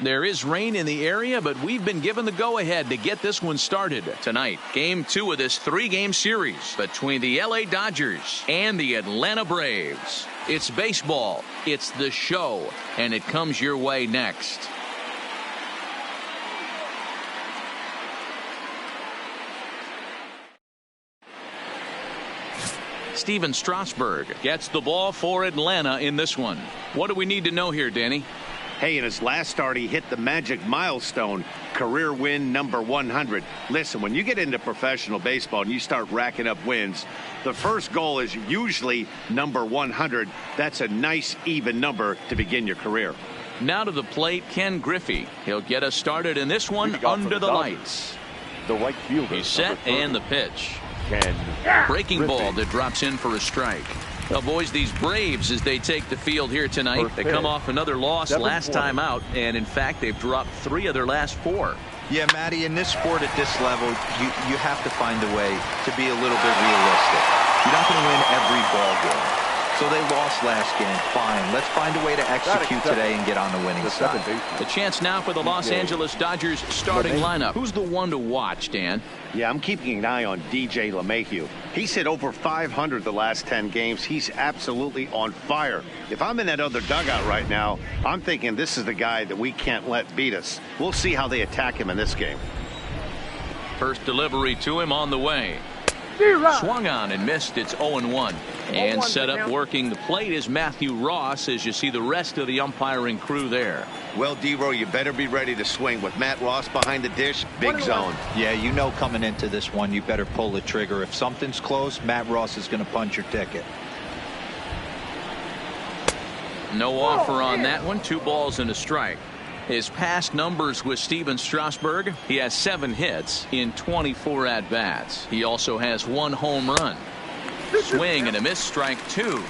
There is rain in the area, but we've been given the go-ahead to get this one started. Tonight, Game 2 of this 3-game series between the LA Dodgers and the Atlanta Braves. It's baseball, it's the show, and it comes your way next. Steven Strasburg gets the ball for Atlanta in this one. What do we need to know here, Danny? Hey, in his last start, he hit the magic milestone, career win number 100. Listen, when you get into professional baseball and you start racking up wins, the first goal is usually number 100. That's a nice, even number to begin your career. Now to the plate, Ken Griffey. He'll get us started in this one under the lights. The right fielder. He's set and the pitch. Breaking ball that drops in for a strike. Well, boys, these Braves, as they take the field here tonight, they come off another loss last time out, and in fact, they've dropped 3 of their last 4. Yeah, Matty, in this sport at this level, you have to find a way to be a little bit realistic. You're not going to win every ball game. So they lost last game. Fine. Let's find a way to execute today and get on the winning side. The chance now for the Los Angeles Dodgers starting lineup. Who's the one to watch, Dan? Yeah, I'm keeping an eye on DJ LeMahieu. He's hit over 500 the last 10 games. He's absolutely on fire. If I'm in that other dugout right now, I'm thinking this is the guy that we can't let beat us. We'll see how they attack him in this game. First delivery to him on the way. Swung on and missed. It's 0-1. And set up working the plate is Matthew Ross, as you see the rest of the umpiring crew there. Well, D-Row, you better be ready to swing with Matt Ross behind the dish. Big zone. Yeah, you know coming into this one, you better pull the trigger. If something's close, Matt Ross is going to punch your ticket. No offer on that one. 2 balls and a strike. His past numbers with Steven Strasburg, he has 7 hits in 24 at-bats. He also has 1 home run. Swing and a miss, strike 2.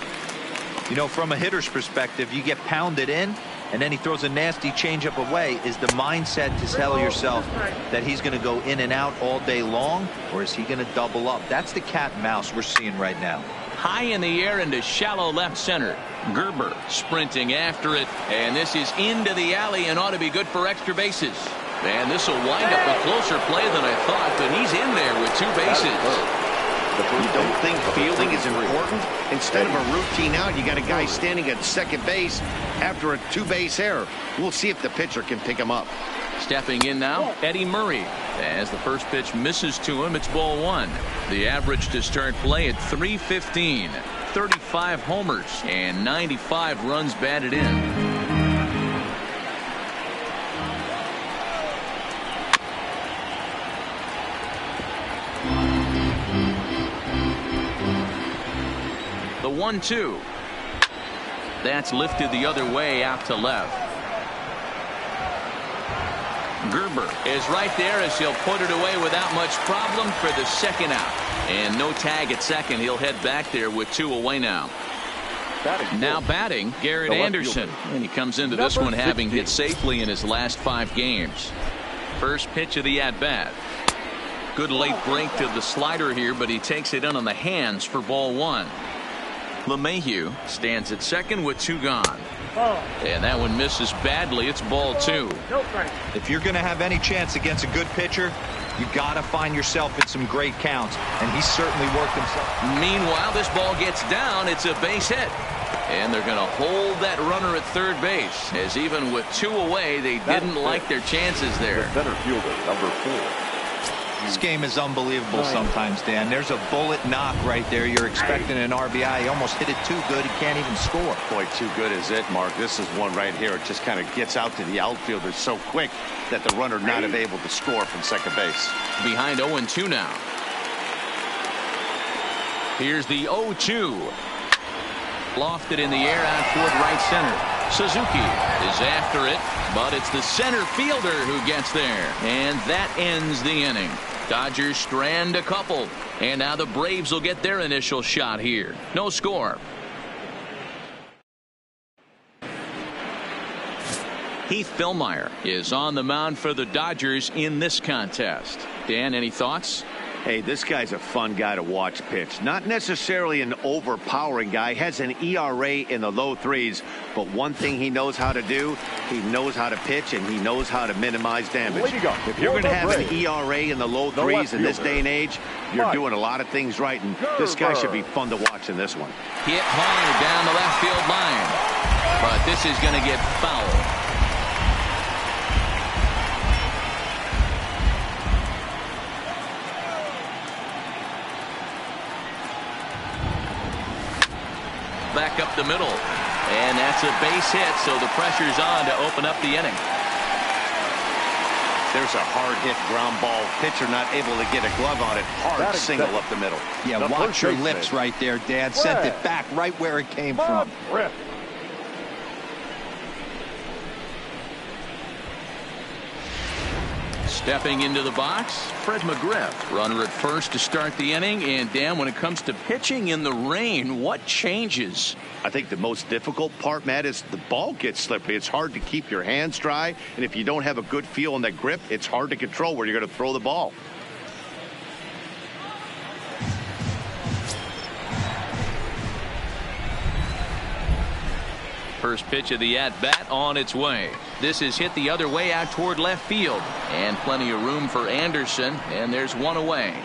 You know, from a hitter's perspective, you get pounded in, and then he throws a nasty changeup away. Is the mindset to tell yourself that he's going to go in and out all day long, or is he going to double up? That's the cat and mouse we're seeing right now. High in the air into shallow left center. Gerber sprinting after it, and this is into the alley and ought to be good for extra bases. And this will wind up a closer play than I thought, but he's in there with 2 bases. You don't think fielding is important? Instead of a routine out, you got a guy standing at second base after a 2-base error. We'll see if the pitcher can pick him up. Stepping in now, Eddie Murray. As the first pitch misses to him, it's ball 1. The average to start play at .315. 35 homers and 95 runs batted in. The 1-2. That's lifted the other way out to left. Gerber is right there as he'll put it away without much problem for the second out. And no tag at second. He'll head back there with 2 away now. Now batting, Garrett Anderson. And he comes into this one having hit safely in his last 5 games. First pitch of the at-bat. Good late break to the slider here, but he takes it in on the hands for ball 1. LeMahieu stands at second with 2 gone. And that one misses badly. It's ball 2. If you're going to have any chance against a good pitcher, you got to find yourself in some great counts, and he's certainly worked himself. Meanwhile, this ball gets down. It's a base hit. And they're going to hold that runner at third base, as even with 2 away, they didn't like their chances there. The center fielder, number 4. This game is unbelievable sometimes, Dan. There's a bullet knock right there. You're expecting an RBI. He almost hit it too good. He can't even score. Boy, too good is it, Mark. This is one right here. It just kind of gets out to the outfielder so quick that the runner not able to score from second base. Behind 0-2 now. Here's the 0-2. Lofted in the air out toward right center. Suzuki is after it, but it's the center fielder who gets there. And that ends the inning. Dodgers strand a couple, and now the Braves will get their initial shot here. No score. Heath Fillmyer is on the mound for the Dodgers in this contest. Dan, any thoughts? Hey, this guy's a fun guy to watch pitch. Not necessarily an overpowering guy. Has an ERA in the low 3s, But one thing he knows how to do, he knows how to pitch, and he knows how to minimize damage. If you're going to have an ERA in the low threes in this day and age, you're doing a lot of things right, and this guy should be fun to watch in this one. Hit hard down the left field line, but this is going to get fouled. Back up the middle, and that's a base hit, so the pressure's on to open up the inning. There's a hard hit ground ball. Pitcher not able to get a glove on it. Hard single up the middle. Yeah, watch your lips right there, Dad. Sent it back right where it came from. Stepping into the box, Fred McGriff. Runner at first to start the inning. And Dan, when it comes to pitching in the rain, what changes? I think the most difficult part, Matt, is the ball gets slippery. It's hard to keep your hands dry. And if you don't have a good feel on that grip, it's hard to control where you're going to throw the ball. First pitch of the at-bat on its way. This is hit the other way out toward left field. And plenty of room for Anderson. And there's one away.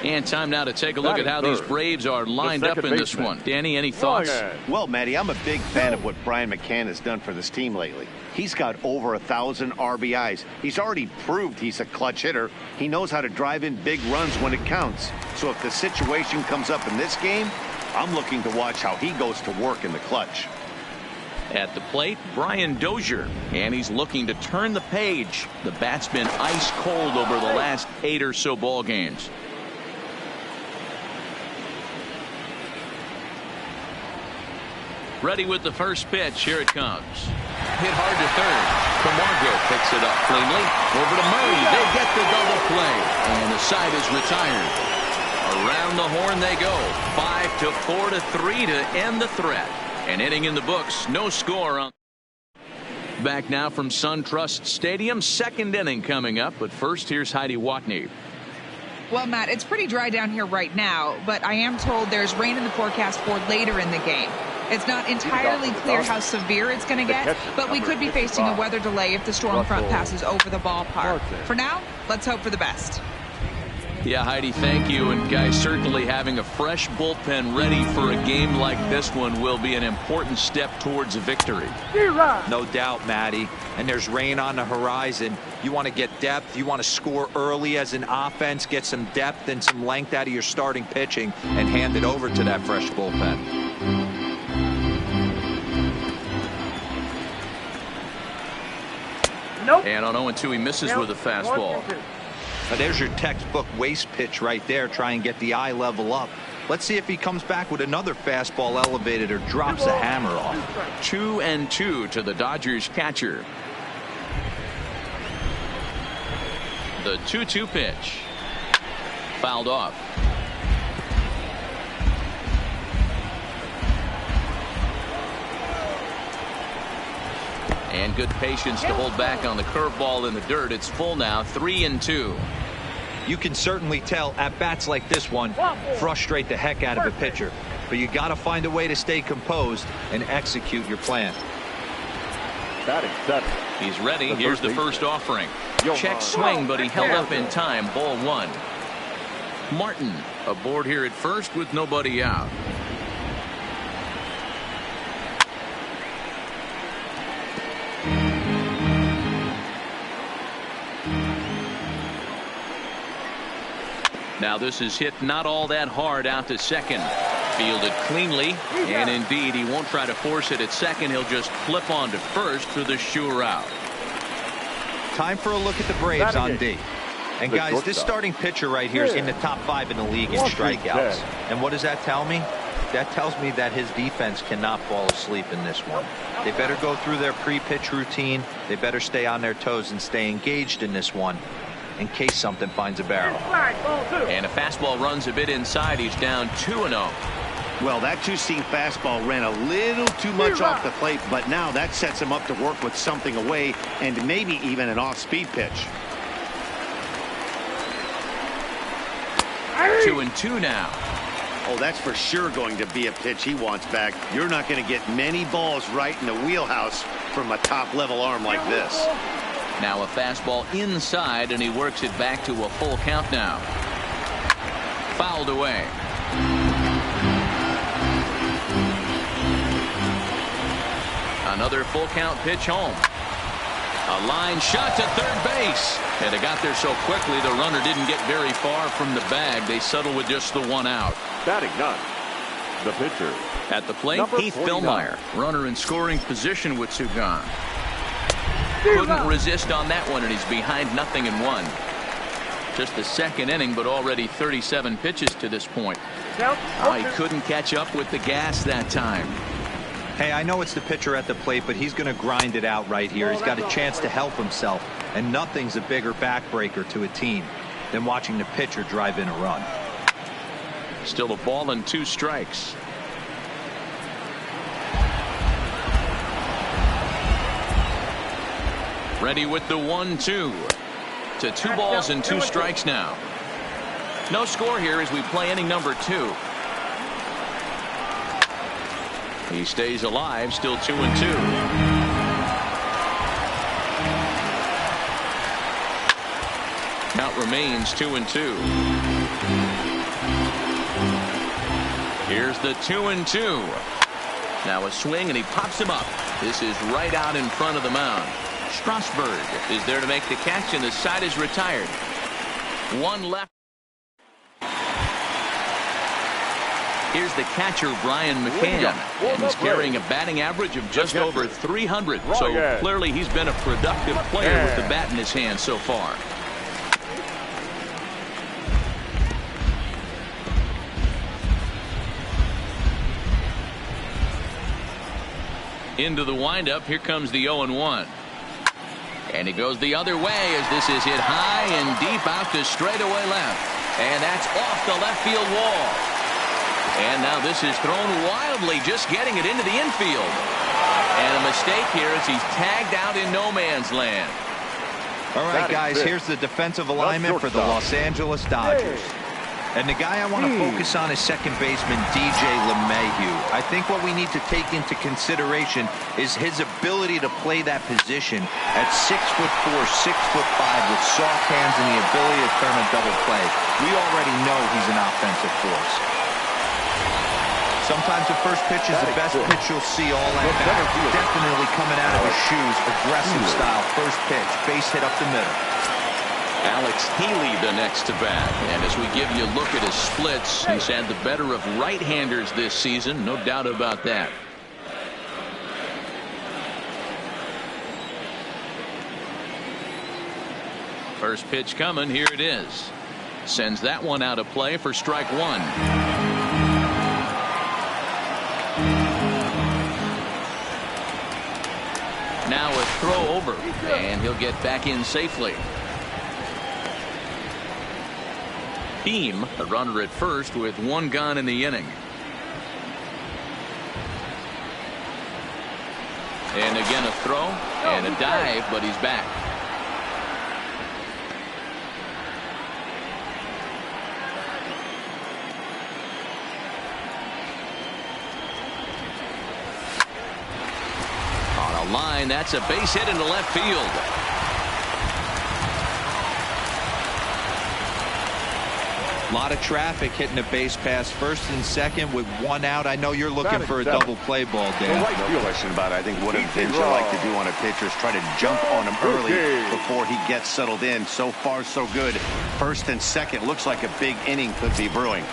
And time now to take a look at how these Braves are lined up in this one. Danny, any thoughts? Well, Matty, I'm a big fan of what Brian McCann has done for this team lately. He's got over 1,000 RBIs. He's already proved he's a clutch hitter. He knows how to drive in big runs when it counts. So if the situation comes up in this game, I'm looking to watch how he goes to work in the clutch. At the plate, Brian Dozier, and he's looking to turn the page. The bat's been ice cold over the last 8 or so ball games. Ready with the first pitch. Here it comes. Hit hard to third. Camargo picks it up cleanly. Over to Murray. They get the double play, and the side is retired. Around the horn they go. 5-4 to 3 to end the threat. An inning in the books. No score on. Back now from SunTrust Stadium. Second inning coming up. But first, here's Heidi Watney. Well, Matt, it's pretty dry down here right now, but I am told there's rain in the forecast for later in the game. It's not entirely clear how severe it's going to get, but we could be facing a weather delay if the storm front passes over the ballpark. For now, let's hope for the best. Yeah, Heidi, thank you. And guys, certainly having a fresh bullpen ready for a game like this one will be an important step towards a victory. No doubt, Matty. And there's rain on the horizon. You want to get depth. You want to score early as an offense, get some depth and some length out of your starting pitching, and hand it over to that fresh bullpen. And on 0-2, he misses with a fastball. Now there's your textbook waste pitch right there. Try and get the eye level up. Let's see if he comes back with another fastball elevated or drops the hammer off. 2-2 to the Dodgers catcher. The 2-2 pitch. Fouled off. And good patience to hold back on the curveball in the dirt. It's full now, 3-2. You can certainly tell at bats like this one frustrate the heck out of a pitcher, but you got to find a way to stay composed and execute your plan. He's ready. Here's the first offering. Check swing, but he held up in time. Ball 1. Martin aboard here at first with nobody out. Now this is hit not all that hard out to second. Fielded cleanly, and indeed he won't try to force it at second. He'll just flip on to first for the sure out. Time for a look at the Braves on D. And guys, this starting pitcher right here is in the top 5 in the league in strikeouts. And what does that tell me? That tells me that his defense cannot fall asleep in this one. They better go through their pre-pitch routine. They better stay on their toes and stay engaged in this one, in case something finds a barrel. And a fastball runs a bit inside. He's down 2-0. Well, that two-seam fastball ran a little too much off the plate, but now that sets him up to work with something away and maybe even an off-speed pitch. 2-2 now. Oh, that's for sure going to be a pitch he wants back. You're not going to get many balls right in the wheelhouse from a top-level arm like this. Now a fastball inside, and he works it back to a full count now. Fouled away. Another full count pitch home. A line shot to third base. And it got there so quickly the runner didn't get very far from the bag. They settled with just the one out. Batting none. The pitcher. At the plate, Heath 49. Billmeyer. Runner in scoring position with two gone. Couldn't resist on that one, and he's behind 0-1. Just the second inning, but already 37 pitches to this point. He couldn't catch up with the gas that time. Hey, I know it's the pitcher at the plate, but he's going to grind it out right here. He's got a chance to help himself, and nothing's a bigger backbreaker to a team than watching the pitcher drive in a run. Still a ball and 2 strikes. Ready with the 1-2 to 2 balls and 2 strikes now. No score here as we play inning number 2. He stays alive, still 2-2. Count remains 2-2. Here's the 2-2. Now a swing, and he pops him up. This is right out in front of the mound. Strasburg is there to make the catch, and the side is retired. One left. Here's the catcher, Brian McCann, and he's carrying a batting average of just over 300. So clearly he's been a productive player with the bat in his hand so far. Into the windup. Here comes the 0-1. And he goes the other way as this is hit high and deep out to straightaway left. And that's off the left field wall. And now this is thrown wildly, just getting it into the infield. And a mistake here as he's tagged out in no man's land. All right, guys, here's the defensive alignment for the Los Angeles Dodgers. And the guy I want to focus on is second baseman DJ LeMahieu. I think what we need to take into consideration is his ability to play that position at 6'4", 6'5", with soft hands and the ability to turn a double play. We already know he's an offensive force. Sometimes the first pitch is the best pitch you'll see all at bat. Definitely coming out of his shoes, aggressive style, first pitch, base hit up the middle. Alex Healy the next to bat. And as we give you a look at his splits, he's had the better of right-handers this season, no doubt about that. First pitch coming, here it is. Sends that one out of play for strike 1. Now a throw over, and he'll get back in safely. Beam, a runner at first with 1 gone in the inning. And again a throw and a dive, but he's back. On a line, that's a base hit into left field. A lot of traffic hitting the base pass first and second with 1 out. I know you're looking for a double play ball, Dan. No question about it. I think one of the things I like to do on a pitcher is try to jump on him early before he gets settled in. So far, so good. First and second looks like a big inning could be brewing.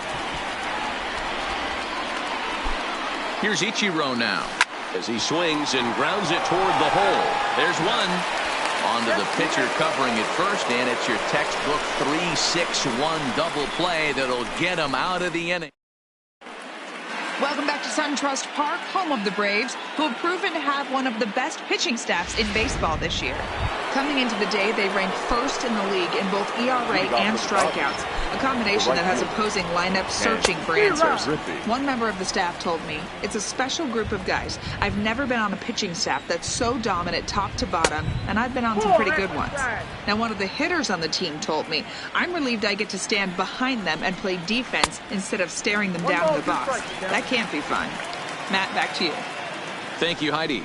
Here's Ichiro now as he swings and grounds it toward the hole. There's one. On to the pitcher covering it first, and it's your textbook 3-6-1 double play that'll get him out of the inning. Welcome back to SunTrust Park, home of the Braves, who have proven to have one of the best pitching staffs in baseball this year. Coming into the day, they ranked first in the league in both ERA and strikeouts, a combination that has opposing lineups searching for answers. One member of the staff told me, "It's a special group of guys. I've never been on a pitching staff that's so dominant top to bottom, and I've been on some pretty good ones." Now, one of the hitters on the team told me, "I'm relieved I get to stand behind them and play defense instead of staring them down in the box. That can't be fun." Matt, back to you. Thank you, Heidi.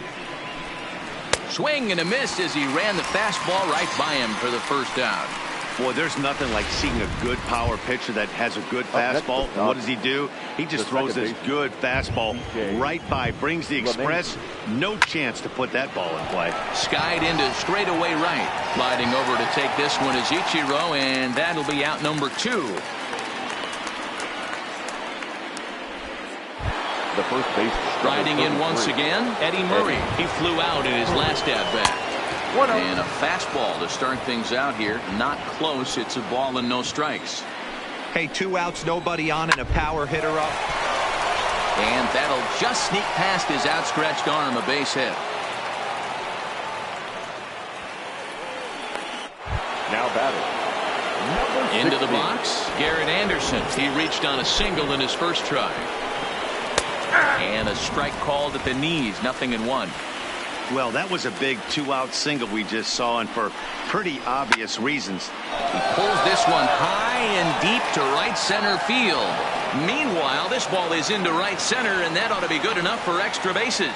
Swing and a miss as he ran the fastball right by him for the first out. Boy, there's nothing like seeing a good power pitcher that has a good fastball. And what does he do? He just throws this good fastball right by, brings the express. No chance to put that ball in play. Skied into straightaway right. Sliding over to take this one is Ichiro, and that'll be out number 2. The first base. Riding in once again, Eddie Murray. He flew out in his last at-bat. And a fastball to start things out here. Not close. It's a ball and no strikes. Hey, 2 outs, nobody on, and a power hitter up. And that'll just sneak past his outstretched arm, a base hit. Now batting. Into the box, Garrett Anderson. He reached on a single in his first try. And a strike called at the knees, 0-1. Well, that was a big 2-out single we just saw, and for pretty obvious reasons. He pulls this one high and deep to right center field. Meanwhile, this ball is into right center, and that ought to be good enough for extra bases.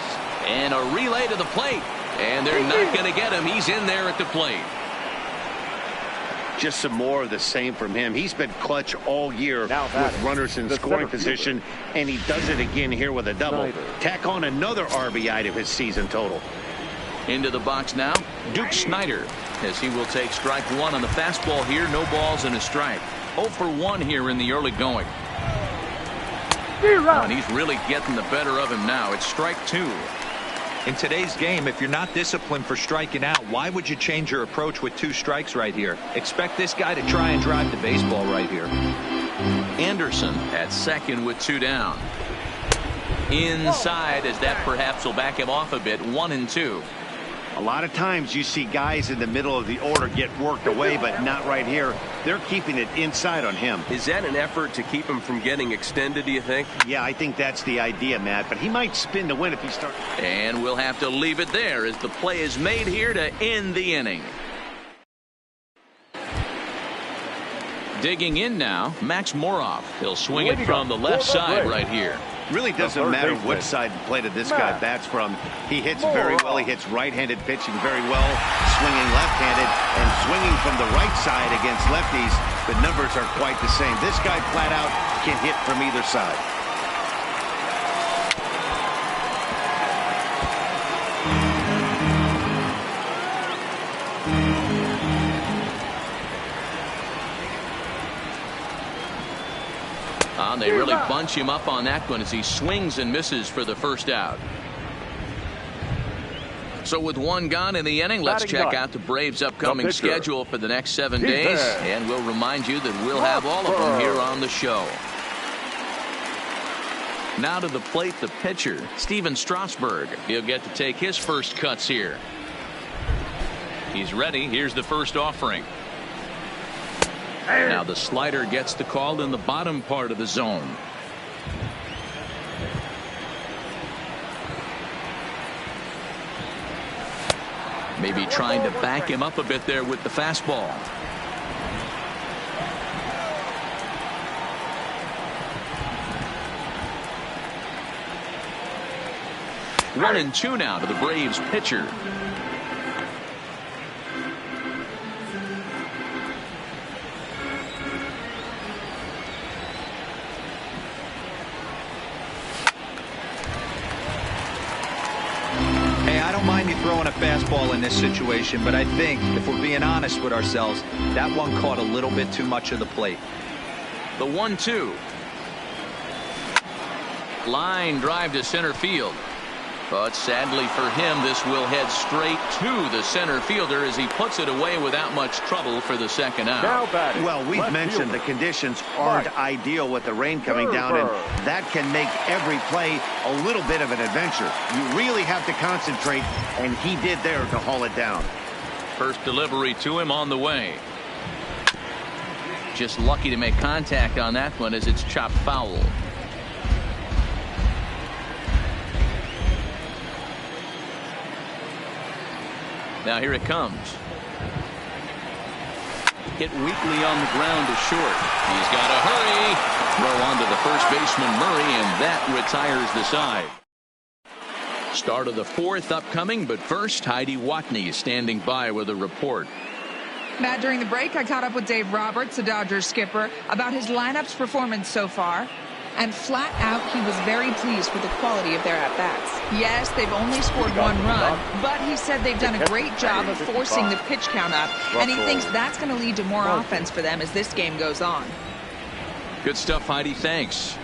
And a relay to the plate. And they're not going to get him. He's in there at the plate. Just some more of the same from him. He's been clutch all year with runners in scoring position, and he does it again here with a double. Tack on another RBI to his season total. Into the box now, Duke Snider, as he will take strike 1 on the fastball here. No balls and a strike. 0 for 1 here in the early going. And he's really getting the better of him now. It's strike 2. In today's game, if you're not disciplined for striking out, why would you change your approach with 2 strikes right here? Expect this guy to try and drive the baseball right here. Anderson at second with 2 down. Inside, as that perhaps will back him off a bit. 1-2. A lot of times you see guys in the middle of the order get worked away, but not right here. They're keeping it inside on him. Is that an effort to keep him from getting extended, do you think? Yeah, I think that's the idea, Matt, but he might spin to win if he starts. And we'll have to leave it there as the play is made here to end the inning. Digging in now, Max Moroff. He'll swing it from the left side right here. Really doesn't matter what side of the plate this guy bats from. He hits very well. He hits right-handed pitching very well, swinging left-handed and swinging from the right side against lefties. The numbers are quite the same. This guy flat out can hit from either side. They really bunch him up on that one as he swings and misses for the first out. So with 1 gone in the inning, let's check out the Braves' upcoming schedule for the next 7 days. And we'll remind you that we'll have all of them here on the show. Now to the plate, the pitcher, Steven Strasburg. He'll get to take his first cuts here. He's ready. Here's the first offering. Now the slider gets the call in the bottom part of the zone. Maybe trying to back him up a bit there with the fastball. One and two now to the Braves pitcher. Mind me throwing a fastball in this situation, but I think if we're being honest with ourselves, that one caught a little bit too much of the plate. The 1-2. Line drive to center field. But sadly for him, this will head straight to the center fielder as he puts it away without much trouble for the second out. Well, we've mentioned the conditions aren't ideal with the rain coming down, and that can make every play a little bit of an adventure. You really have to concentrate, and he did there to haul it down. First delivery to him on the way. Just lucky to make contact on that one as it's chopped foul. Now here it comes. Hit weakly on the ground to short. He's got to hurry. Throw onto the first baseman Murray, and that retires the side. Start of the fourth upcoming, but first Heidi Watney standing by with a report. Matt, during the break, I caught up with Dave Roberts, the Dodgers skipper, about his lineup's performance so far. And flat out, he was very pleased with the quality of their at-bats. Yes, they've only scored one run, but he said they've done a great job of forcing the pitch count up, and he thinks that's going to lead to more offense for them as this game goes on. Good stuff, Heidi. Thanks.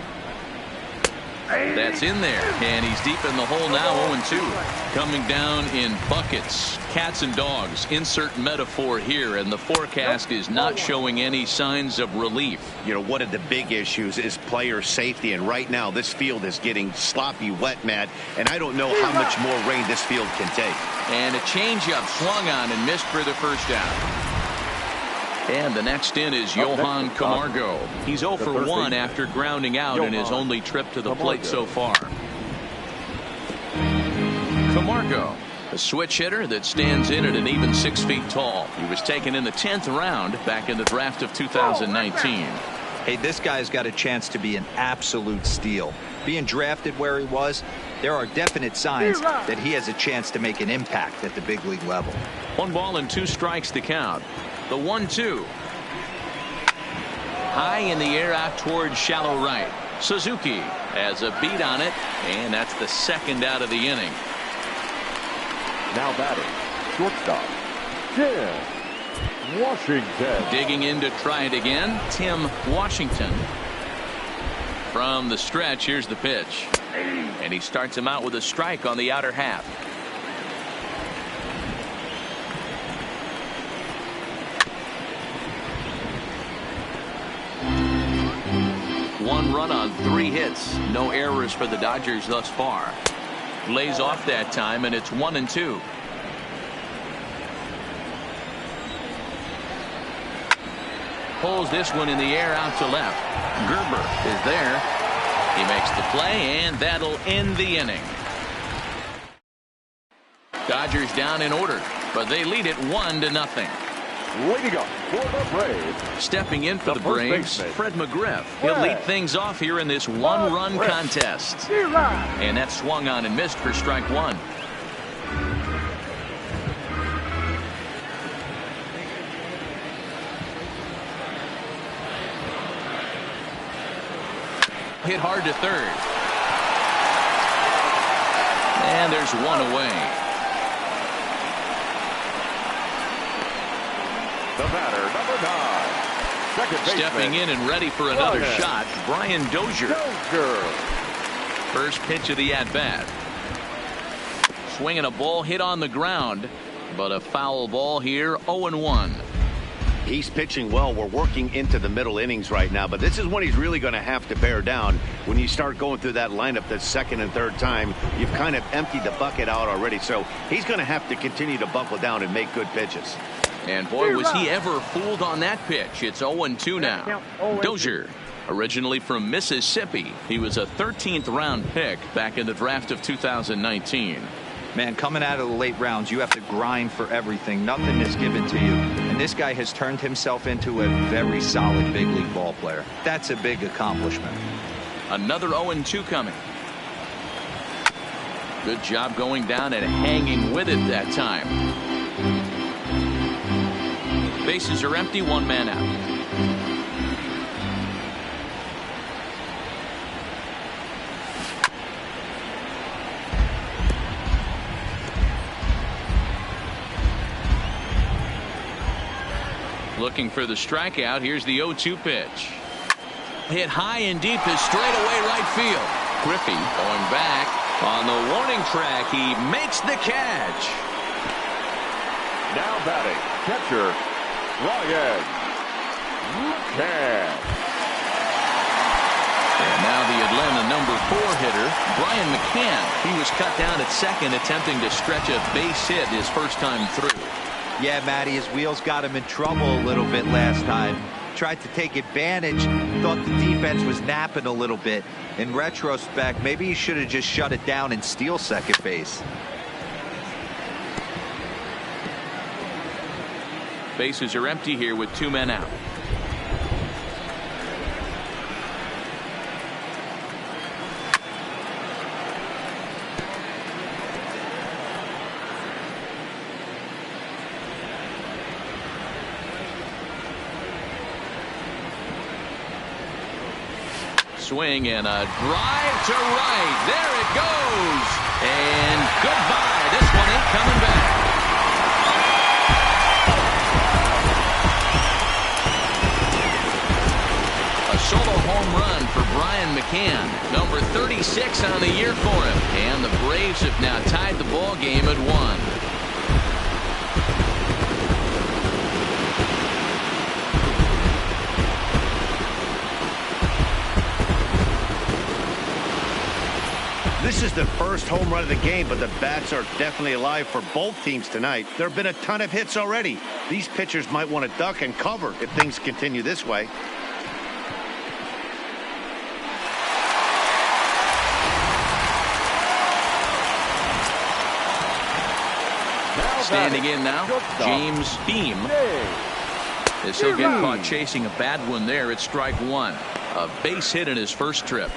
That's in there, and he's deep in the hole now. 0-2. Coming down in buckets. Cats and dogs. Insert metaphor here, and the forecast is not showing any signs of relief. You know, one of the big issues is player safety, and right now this field is getting sloppy wet, Matt, and I don't know how much more rain this field can take. And a changeup swung on and missed for the first out. And the next in is Johan Camargo. He's 0 for 1 after grounding out in his only trip to the plate so far. Camargo, a switch hitter that stands in at an even 6 feet tall. He was taken in the 10th round back in the draft of 2019. Hey, this guy's got a chance to be an absolute steal. Being drafted where he was, there are definite signs that he has a chance to make an impact at the big league level. 1 ball and 2 strikes to count. The 1-2. High in the air out towards shallow right. Suzuki has a beat on it, and that's the second out of the inning. Now batting, shortstop, Tim Washington. Digging in to try it again, Tim Washington. From the stretch, here's the pitch. And he starts him out with a strike on the outer half. One run on 3 hits. No errors for the Dodgers thus far. Lays off that time, and it's 1-2. Pulls this one in the air out to left. Gerber is there. He makes the play, and that'll end the inning. Dodgers down in order, but they lead it 1-0. Leading up for the Braves. Stepping in for the Braves, Fred McGriff. He'll lead things off here in this 1-run contest. And that swung on and missed for strike 1. Hit hard to third. And there's 1 away. The batter, number 9. Second baseman. Stepping in and ready for another shot, Brian Dozier. First pitch of the at-bat. Swinging a ball hit on the ground, but a foul ball here, 0-1. He's pitching well. We're working into the middle innings right now, but this is when he's really going to have to bear down. When you start going through that lineup the second and third time, you've kind of emptied the bucket out already, so he's going to have to continue to buckle down and make good pitches. And boy, was he ever fooled on that pitch. It's 0-2 now. Dozier, originally from Mississippi. He was a 13th round pick back in the draft of 2019. Man, coming out of the late rounds, you have to grind for everything. Nothing is given to you. And this guy has turned himself into a very solid big league ball player. That's a big accomplishment. Another 0-2 coming. Good job going down and hanging with it that time. Bases are empty, 1 man out. Looking for the strikeout. Here's the 0-2 pitch. Hit high and deep to straightaway right field. Griffey going back on the warning track. He makes the catch. Now batting, catcher Ryan McCann. And now the Atlanta number 4 hitter, Brian McCann. He was cut down at second, attempting to stretch a base hit his first time through. Yeah, Matty, his wheels got him in trouble a little bit last time. Tried to take advantage, thought the defense was napping a little bit. In retrospect, maybe he should have just shut it down and steal second base. Bases are empty here with 2 men out. Swing and a drive to right. There it goes. And goodbye. This one ain't coming back. A solo home run for Brian McCann. Number 36 on the year for him. And the Braves have now tied the ball game at 1. This is the first home run of the game, but the bats are definitely alive for both teams tonight. There have been a ton of hits already. These pitchers might want to duck and cover if things continue this way. Standing in now, James Beam. As he'll get caught chasing a bad one there, it's strike 1. A base hit in his first trip.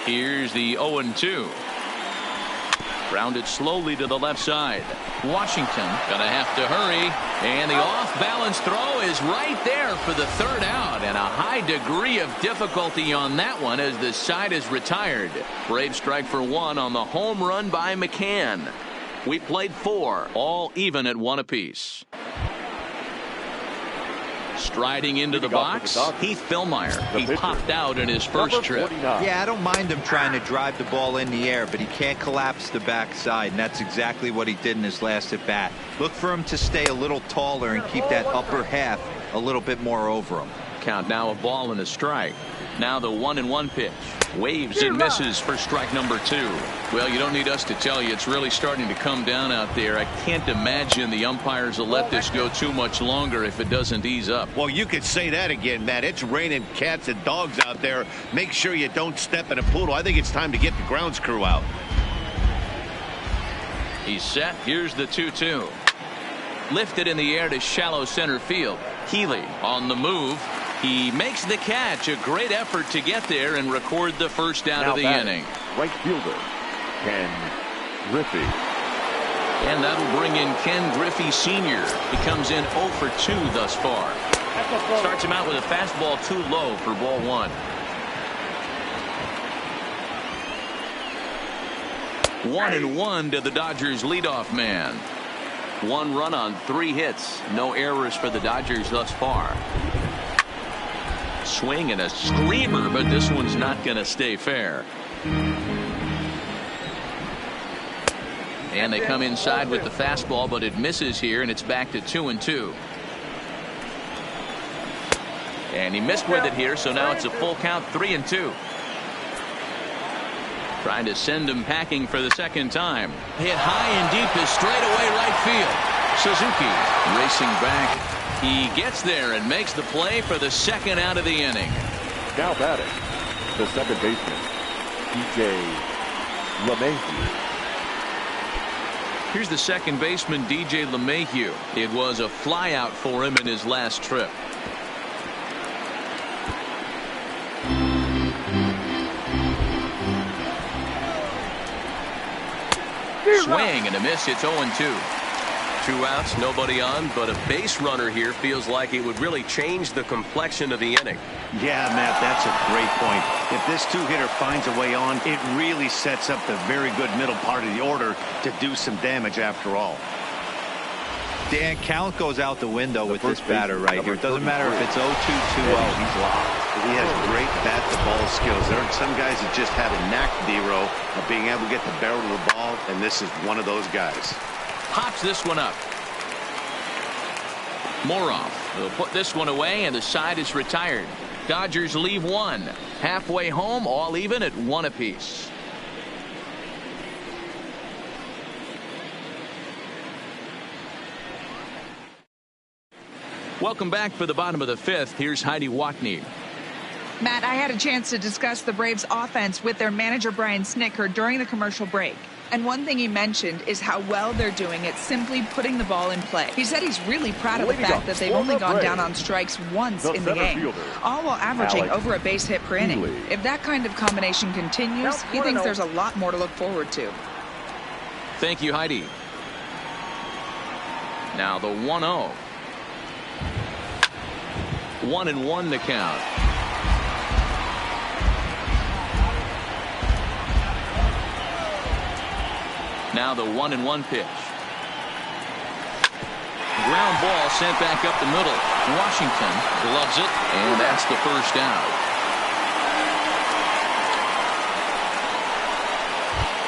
Here's the 0-2. Grounded slowly to the left side. Washington gonna have to hurry. And the off-balance throw is right there for the 3rd out. And a high degree of difficulty on that one as the side is retired. Braves strike for 1 on the home run by McCann. We played 4, all even at 1 apiece. Striding into the box, Heath Fillmyer. He popped out in his first trip. Yeah, I don't mind him trying to drive the ball in the air, but he can't collapse the backside, and that's exactly what he did in his last at bat. Look for him to stay a little taller and keep that upper half a little bit more over him. Count now, a ball and a strike. Now the 1-1 pitch. Waves and misses for strike number 2. Well, you don't need us to tell you it's really starting to come down out there. I can't imagine the umpires will let this go too much longer if it doesn't ease up. Well, you could say that again, Matt. It's raining cats and dogs out there. Make sure you don't step in a poodle. I think it's time to get the grounds crew out. He's set. Here's the 2-2. Lifted in the air to shallow center field. Healy on the move. He makes the catch. A great effort to get there and record the first out of the inning. Right fielder, Ken Griffey. And that'll bring in Ken Griffey Sr. He comes in 0 for 2 thus far. Starts him out with a fastball too low for ball 1. 1-1 to the Dodgers leadoff man. 1 run on 3 hits. No errors for the Dodgers thus far. Swing and a screamer, but this one's not going to stay fair. And they come inside with the fastball, but it misses here, and it's back to 2-2. And he missed with it here, so now it's a full count, 3-2. Trying to send him packing for the second time. Hit high and deep to straightaway right field. Suzuki racing back. He gets there and makes the play for the 2nd out of the inning. Now batting, the second baseman, DJ LeMahieu. Here's the second baseman, DJ LeMahieu. It was a flyout for him in his last trip. Swing and a miss. It's 0-2. 2 outs, nobody on, but a base runner here feels like it would really change the complexion of the inning. Yeah, Matt, that's a great point. If this 2-hitter finds a way on, it really sets up the very good middle part of the order to do some damage after all. Dan, count goes out the window with this batter right here. It doesn't matter if it's 0-2, 2-0. He's locked. He has great bat-to-ball skills. There are some guys that just have a knack, D-Row, of being able to get the barrel of the ball, and this is one of those guys. pops this one up. Morov will put this one away, and the side is retired. Dodgers leave one. Halfway home, all even at 1 apiece. Welcome back for the bottom of the 5th. Here's Heidi Watney. Matt, I had a chance to discuss the Braves offense with their manager Brian Snitker during the commercial break. And one thing he mentioned is how well they're doing at simply putting the ball in play. He said he's really proud of the fact that they've only gone down on strikes once in the game, all while averaging over a base hit per inning. If that kind of combination continues, he thinks there's a lot more to look forward to. Thank you, Heidi. Now the 1-0. 1-1 to count. Now the 1-1 pitch. Ground ball sent back up the middle. Washington gloves it, and that's the first out.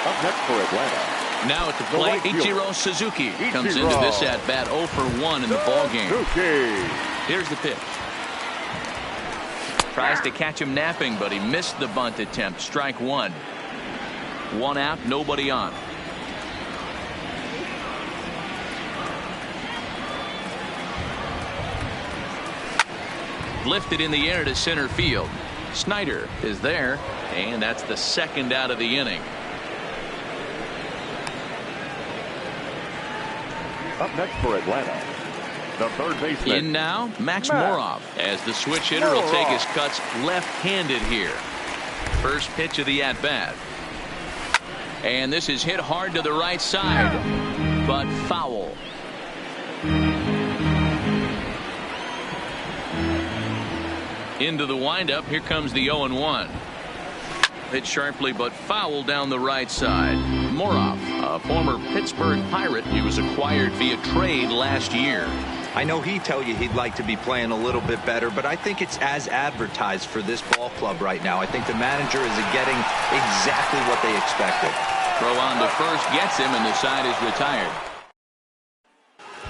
Up next for Atlanta. Now at the plate, Ichiro Suzuki comes into this at bat 0 for 1 in the ball game. Here's the pitch. Tries to catch him napping, but he missed the bunt attempt. Strike 1. 1 out, nobody on. Lifted in the air to center field. Snyder is there, and that's the second out of the inning. Up next for Atlanta, the third baseman. In now, Max Morov, as the switch hitter will take his cuts left-handed here. First pitch of the at-bat. And this is hit hard to the right side, but foul. Into the windup. Here comes the 0-1. Hit sharply but foul down the right side. Morov, a former Pittsburgh Pirate. He was acquired via trade last year. I know he'd tell you he'd like to be playing a little bit better, but I think it's as advertised for this ball club right now. I think the manager is getting exactly what they expected. Throw on to first gets him, and the side is retired.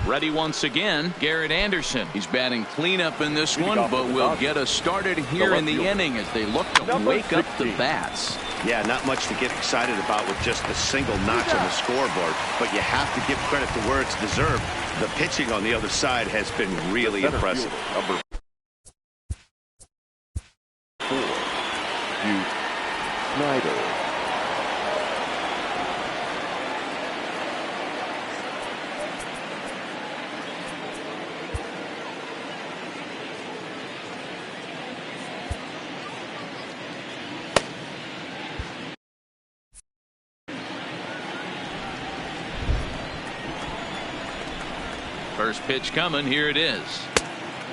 Ready once again, Garrett Anderson. He's batting cleanup in this one, but will get us started here in the inning as they look to wake up the bats. Yeah, not much to get excited about with just a single notch on the scoreboard, but you have to give credit to where it's deserved. The pitching on the other side has been really impressive. Number 4, Snyder. First pitch coming. Here it is.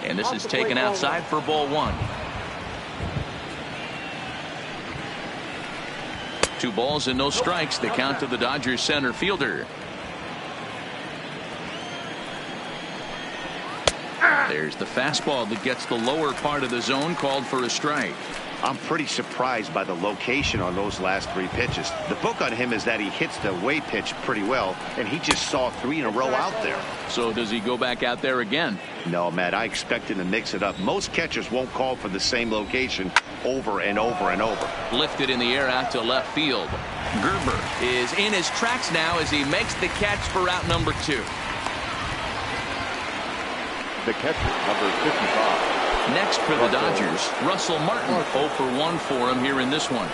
And this is taken outside for ball 1. 2 balls and no strikes. The count to the Dodgers center fielder. There's the fastball that gets the lower part of the zone, called for a strike. I'm pretty surprised by the location on those last 3 pitches. The book on him is that he hits the away pitch pretty well, and he just saw 3 in a row out there. So does he go back out there again? No, Matt, I expect him to mix it up. Most catchers won't call for the same location over and over and over. Lifted in the air out to left field. Gerber is in his tracks now as he makes the catch for out number 2. The catcher, number 55. Next for the Dodgers, Russell Martin. 0 for 1 for him here in this one.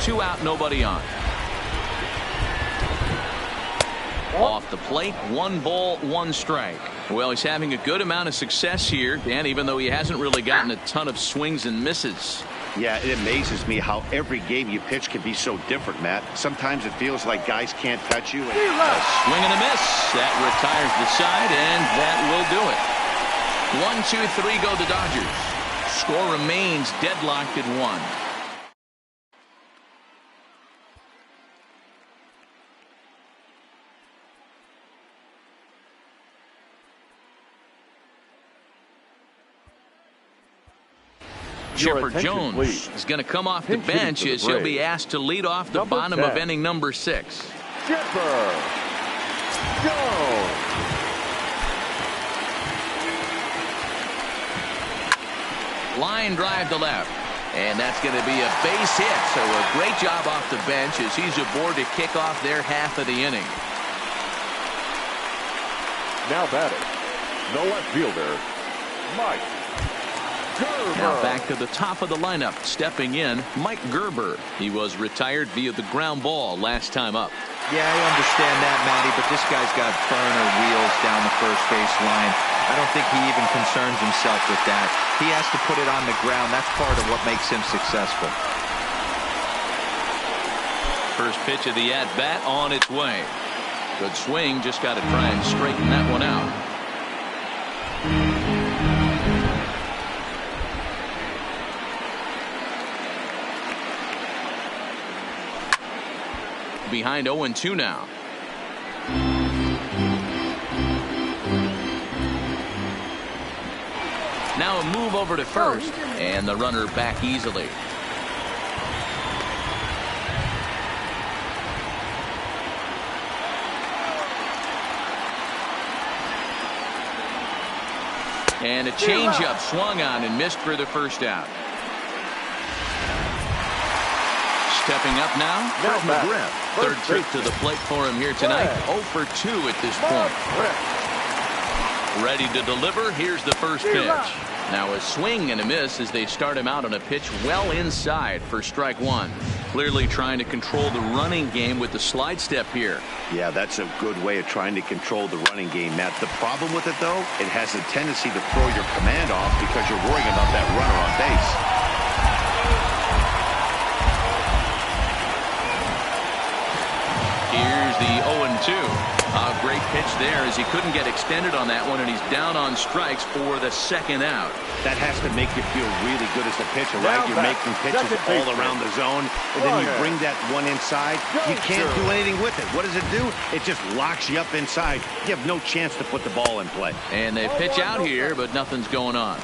Two out, nobody on. Off the plate, 1 ball, 1 strike. Well, he's having a good amount of success here, Dan, even though he hasn't really gotten a ton of swings and misses. Yeah, it amazes me how every game you pitch can be so different, Matt. Sometimes it feels like guys can't touch you. A swing and a miss. That retires the side, and that will do it. 1, 2, 3 go the Dodgers. Score remains deadlocked at 1. Chipper Jones is going to come off the bench as he'll be asked to lead off the bottom of inning number 6. Chipper Jones. Line drive to left. And that's going to be a base hit. So a great job off the bench as he's aboard to kick off their half of the inning. Now batting, the left fielder, Mike Gerber. Now back to the top of the lineup. Stepping in, Mike Gerber. He was retired via the ground ball last time up. Yeah, I understand that, Matty, but this guy's got burner wheels down the first base line. I don't think he even concerns himself with that. He has to put it on the ground. That's part of what makes him successful. First pitch of the at-bat on its way. Good swing, just got to try and straighten that one out. Behind 0-2 now. Now a move over to first, and the runner back easily. And a changeup swung on and missed for the first out. Stepping up now, Fred McGriff. Third trip to the plate for him here tonight. 0 for 2 at this point. Ready to deliver. Here's the first pitch. Now a swing and a miss as they start him out on a pitch well inside for strike 1. Clearly trying to control the running game with the slide step here. Yeah, that's a good way of trying to control the running game, Matt. The problem with it, though, it has a tendency to throw your command off because you're worrying about that runner on base. Here's the 0-2. A great pitch there as he couldn't get extended on that one, and he's down on strikes for the second out. That has to make you feel really good as a pitcher, right? You're making pitches all around the zone, and then you bring that one inside. You can't do anything with it. What does it do? It just locks you up inside. You have no chance to put the ball in play. And they pitch out here, but nothing's going on.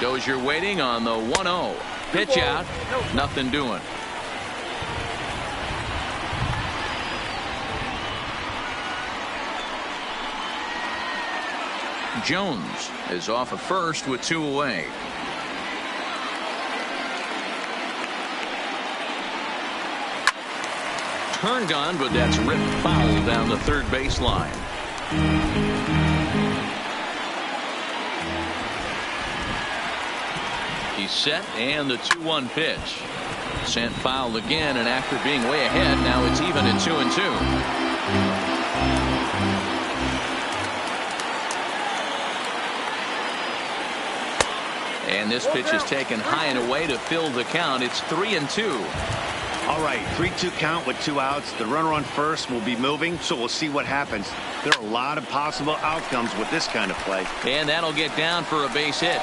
Dozier waiting on the 1-0. Pitch out. Nothing doing. Jones is off of first with 2 away. Turned on, but that's ripped foul down the third baseline. He's set, and the 2-1 pitch. Sent foul again, and after being way ahead, now it's even at 2-2. And this pitch is taken high and away to fill the count. It's 3-2. All right, 3-2 count with 2 outs. The runner on first will be moving, so we'll see what happens. There are a lot of possible outcomes with this kind of play. And that'll get down for a base hit.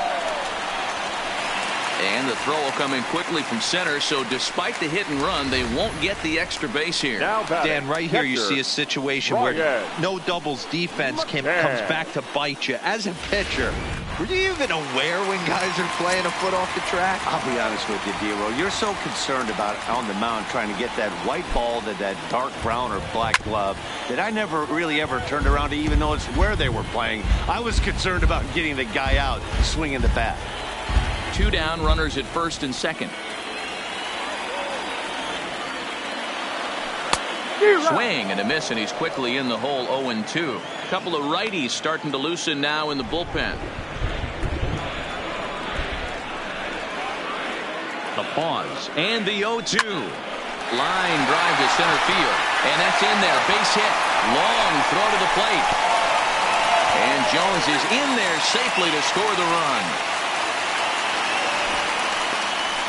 And the throw will come in quickly from center, so despite the hit and run, they won't get the extra base here. Dan, right here you see a situation where no doubles defense comes back to bite you. As a pitcher, were you even aware when guys are playing a foot off the track? I'll be honest with you, Dero. You're so concerned about on the mound trying to get that white ball to that dark brown or black glove that I never really ever turned around to even notice where they were playing. I was concerned about getting the guy out swinging the bat. 2 down, runners at first and second. Swing and a miss, and he's quickly in the hole. 0-2. A couple of righties starting to loosen now in the bullpen. The pause and the 0-2. Line drive to center field, and that's in there. Base hit. Long throw to the plate. And Jones is in there safely to score the run.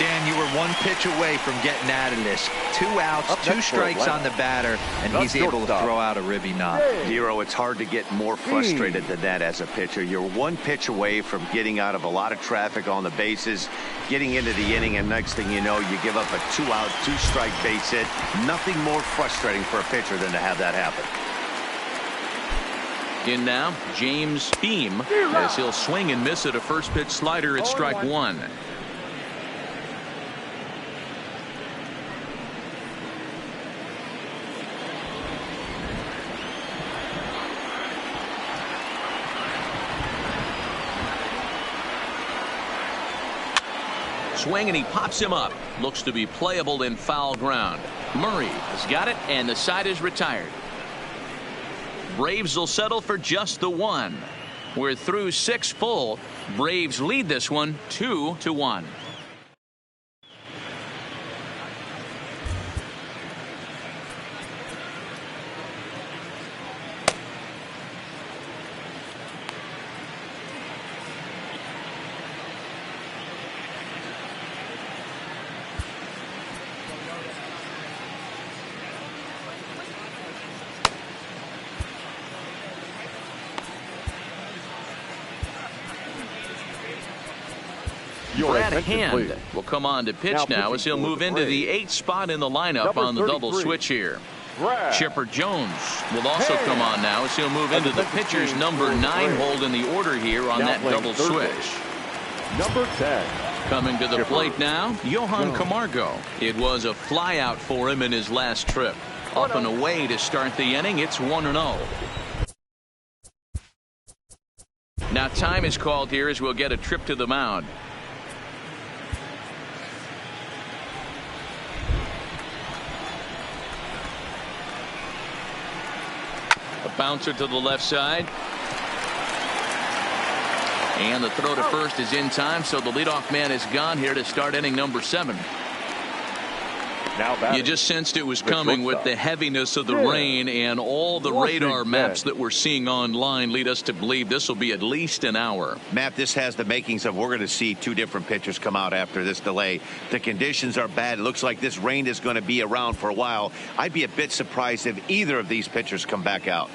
Dan, you were one pitch away from getting out of this. 2 outs, 2 strikes on the batter, and he's able to throw out a ribby knock. Hero, it's hard to get more frustrated than that as a pitcher. You're 1 pitch away from getting out of a lot of traffic on the bases, getting into the inning, and next thing you know, you give up a 2-out, 2-strike base hit. Nothing more frustrating for a pitcher than to have that happen. In now, James Beam, as he'll swing and miss at a first pitch slider at strike 1. Swing, and he pops him up. Looks to be playable in foul ground. Murray has got it, and the side is retired. Braves will settle for just the 1. We're through 6 full. Braves lead this one 2-1. Brad Hand will come on to pitch now as he'll move into the 8th spot in the lineup on the double switch here. Chipper Jones will also come on now as he'll move into the pitcher's number 9 hold in the order here on that double switch. Number 10. Coming to the plate now, Johan Camargo. It was a flyout for him in his last trip. Up and away to start the inning. It's 1-0. Now time is called here as we'll get a trip to the mound. Bouncer to the left side. And the throw to first is in time, so the leadoff man is gone here to start inning number 7. You just sensed it was coming with the heaviness of the rain, and all the radar maps that we're seeing online lead us to believe this will be at least an hour. Matt, this has the makings of we're going to see 2 different pitchers come out after this delay. The conditions are bad. It looks like this rain is going to be around for a while. I'd be a bit surprised if either of these pitchers come back out.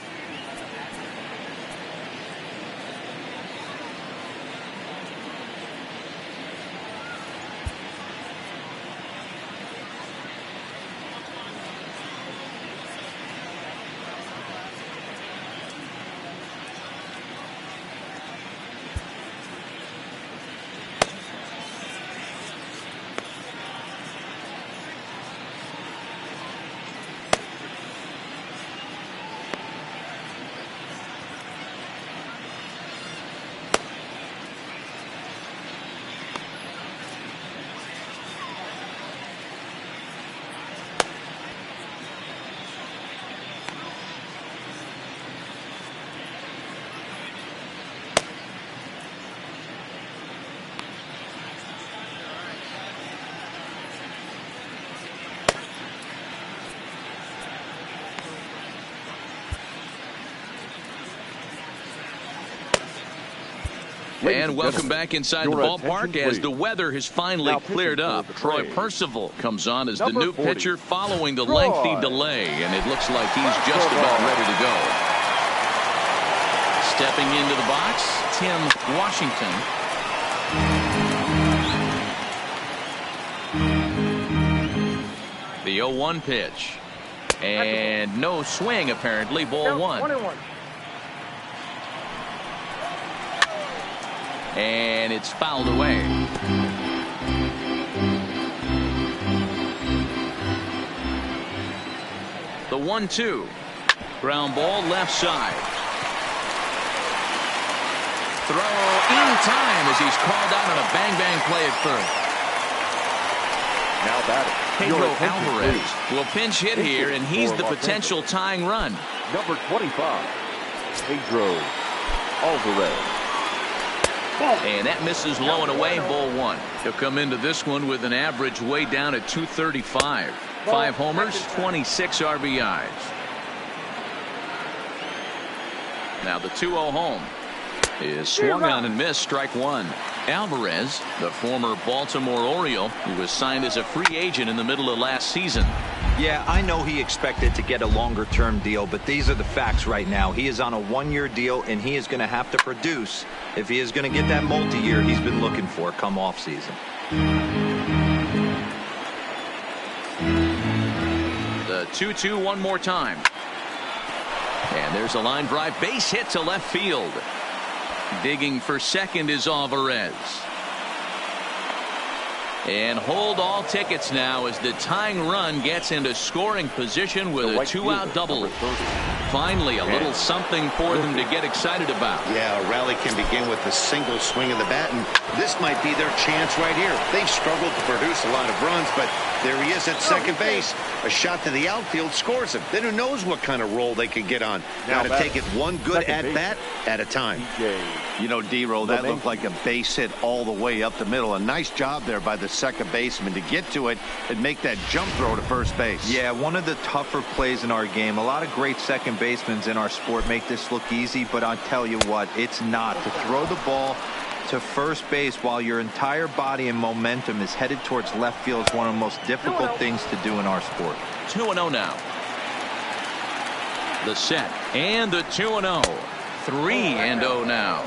And welcome back inside the ballpark as the weather has finally cleared up. Troy Percival comes on as the new pitcher following the lengthy delay, and it looks like he's just about ready to go. Stepping into the box, Tim Washington. The 0-1 pitch. And no swing, apparently. Ball 1. And it's fouled away. The 1-2. Ground ball left side. Throw in time as he's called out on a bang-bang play at first. Now batting, Pedro Alvarez will pinch hit here, and he's the potential tying run. Number 25, Pedro Alvarez. And that misses low and away, ball 1. He'll come into this one with an average way down at 235. 5 homers, 26 RBIs. Now the 2-0 home. is swung on and missed, strike one. Alvarez, the former Baltimore Oriole, who was signed as a free agent in the middle of last season. Yeah, I know he expected to get a longer-term deal, but these are the facts right now. He is on a one-year deal, and he is going to have to produce if he is going to get that multi-year he's been looking for come off-season. The 2-2 one more time. And there's a line drive base hit to left field. Digging for second is Alvarez. And hold all tickets now as the tying run gets into scoring position with a two-out double. Finally, a little something for them to get excited about. Yeah, a rally can begin with a single swing of the bat, and this might be their chance right here. They've struggled to produce a lot of runs, but there he is at second base. A shot to the outfield scores him. Then who knows what kind of roll they could get on. Got to take it one good at-bat at a time. You know, D-Roll, that looked like a base hit all the way up the middle. A nice job there by the second baseman to get to it and make that jump throw to first base. Yeah, one of the tougher plays in our game. A lot of great second basemen in our sport make this look easy, but I'll tell you what, it's not. To throw the ball to first base while your entire body and momentum is headed towards left field is one of the most difficult things to do in our sport. 2-0 now. The set and the 2-0. 3-0 now.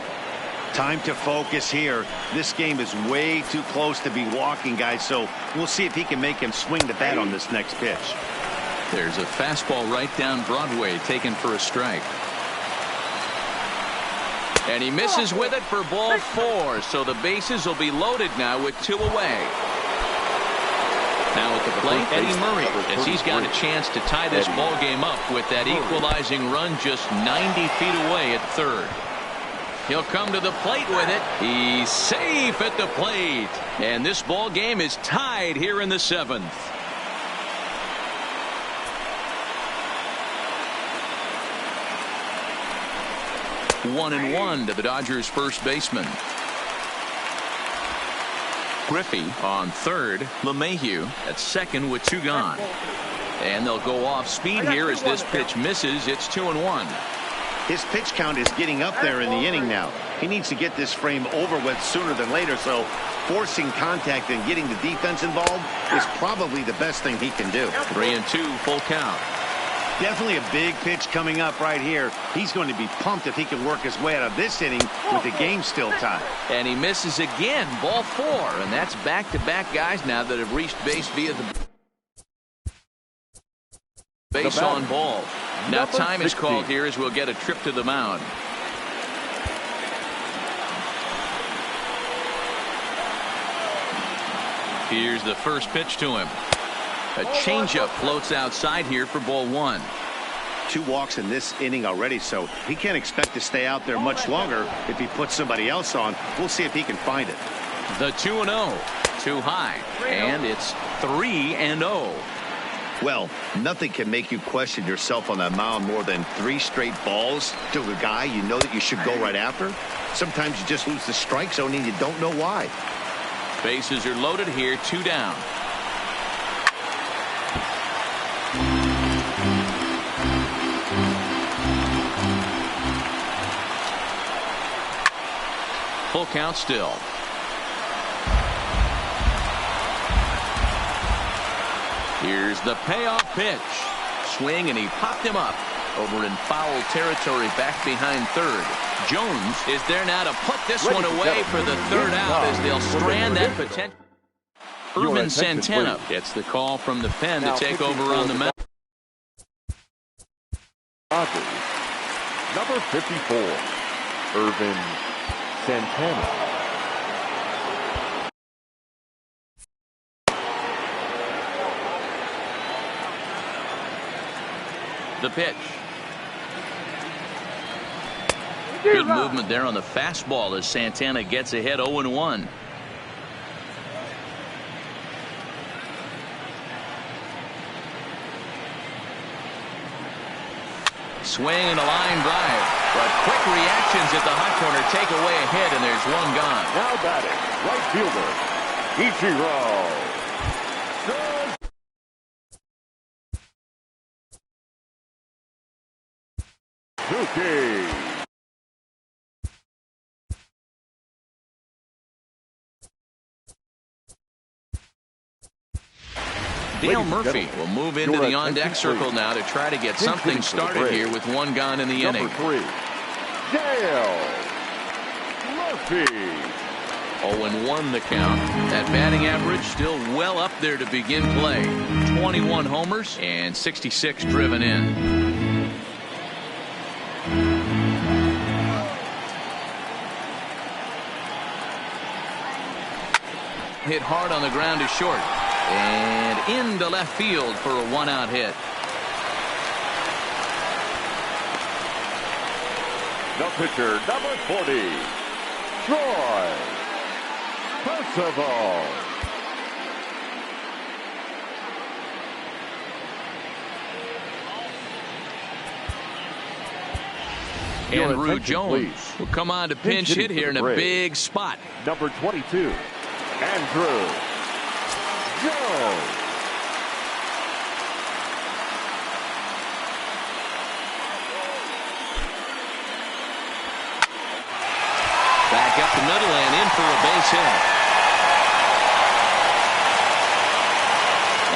Time to focus here. This game is way too close to be walking, guys, so we'll see if he can make him swing the bat on this next pitch. There's a fastball right down Broadway taken for a strike. And he misses with it for ball 4, so the bases will be loaded now with 2 away. Now at the plate, Eddie Murray, as he's got a chance to tie this ball game up with that equalizing run just 90 feet away at third. He'll come to the plate with it. He's safe at the plate. And this ball game is tied here in the 7th. One and one to the Dodgers first baseman. Griffey on third. LeMahieu at second with 2 gone. And they'll go off speed here as this pitch misses. It's 2-1. His pitch count is getting up there in the inning now. He needs to get this frame over with sooner than later, so forcing contact and getting the defense involved is probably the best thing he can do. 3-2 full count. Definitely a big pitch coming up right here. He's going to be pumped if he can work his way out of this inning with the game still tied. And he misses again, ball 4, and that's back-to-back guys now that have reached base via the base on ball. Now time is called here as we'll get a trip to the mound. Here's the first pitch to him. A changeup floats outside here for ball 1. 2 walks in this inning already, so he can't expect to stay out there much longer if he puts somebody else on. We'll see if he can find it. The 2-0. Too high. And it's 3-0. Well, nothing can make you question yourself on that mound more than 3 straight balls to a guy you know that you should go right after. Sometimes you just lose the strike zone and you don't know why. Bases are loaded here, 2 down. Full count still. Here's the payoff pitch. Swing, and he popped him up over in foul territory back behind third. Jones is there now to put this one away for the 3rd out as they'll strand that potential. Irvin Santana gets the call from the pen to take over on the mound. Number 54, Irvin Santana. The pitch. Good movement there on the fastball as Santana gets ahead 0-1. Swing and a line drive, but quick reactions at the hot corner take away a hit, and there's 1 gone. Now batting, right fielder, Ichiro. Suzuki. Dale Murphy will move into the on-deck circle now to try to get something started here with one gone in the inning. Number 3, Dale Murphy. 0-1 the count. That batting average still well up there to begin play. 21 homers and 66 driven in. Hit hard on the ground to short. And into left field for a one-out hit. The pitcher, number 40, Troy Percival. Andrew Jones will come on to pinch hit here in a big spot. Number 22, Andrew Jones. Back up the middle and in for a base hit.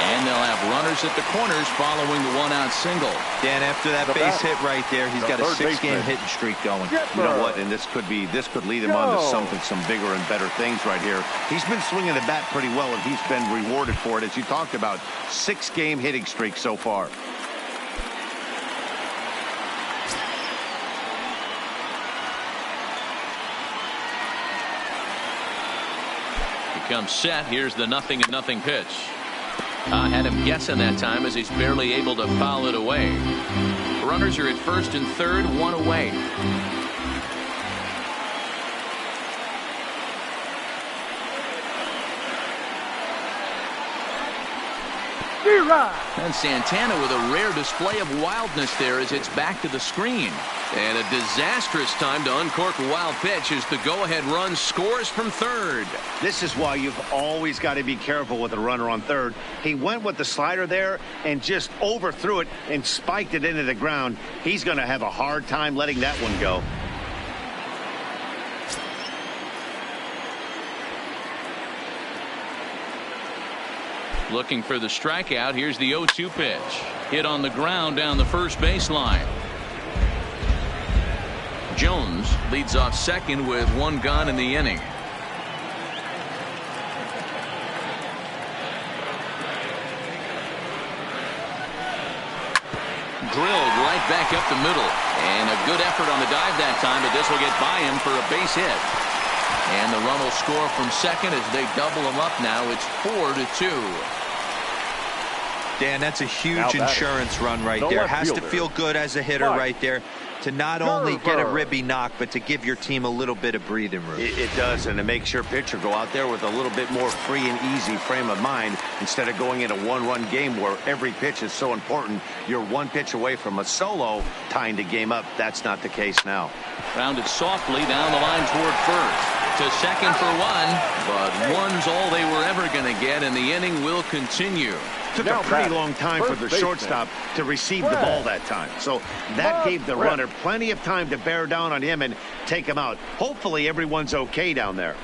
And they'll have runners at the corners following the one-out single. Dan, after that base hit right there, he's got a 6-game hitting streak going. You know what? And this could lead him on to some bigger and better things right here. He's been swinging the bat pretty well, and he's been rewarded for it, as you talked about. 6-game hitting streak so far. Comes set. Here's the 0-0 pitch. Had him guessing that time as he's barely able to foul it away. Runners are at first and third, one away. And Santana with a rare display of wildness there as it's back to the screen. And a disastrous time to uncork a wild pitch as the go-ahead run scores from third. This is why you've always got to be careful with a runner on third. He went with the slider there and just overthrew it and spiked it into the ground. He's going to have a hard time letting that one go. Looking for the strikeout. Here's the 0-2 pitch. Hit on the ground down the first baseline. Jones leads off second with one gone in the inning. Drilled right back up the middle. And a good effort on the dive that time, but this will get by him for a base hit. And the run will score from second as they double him up now. It's 4-2. Dan, that's a huge insurance run right there. Has to feel good as a hitter right there to not only get a ribby knock, but to give your team a little bit of breathing room. It does, and it makes your pitcher go out there with a little bit more free and easy frame of mind instead of going in a one-run game where every pitch is so important. You're one pitch away from a solo tying the game up. That's not the case now. Rounded softly down the line toward first. To second for one, but one's all they were ever going to get, and the inning will continue. Took a pretty long time for the shortstop to receive the ball that time. So that gave the runner plenty of time to bear down on him and take him out. Hopefully everyone's okay down there.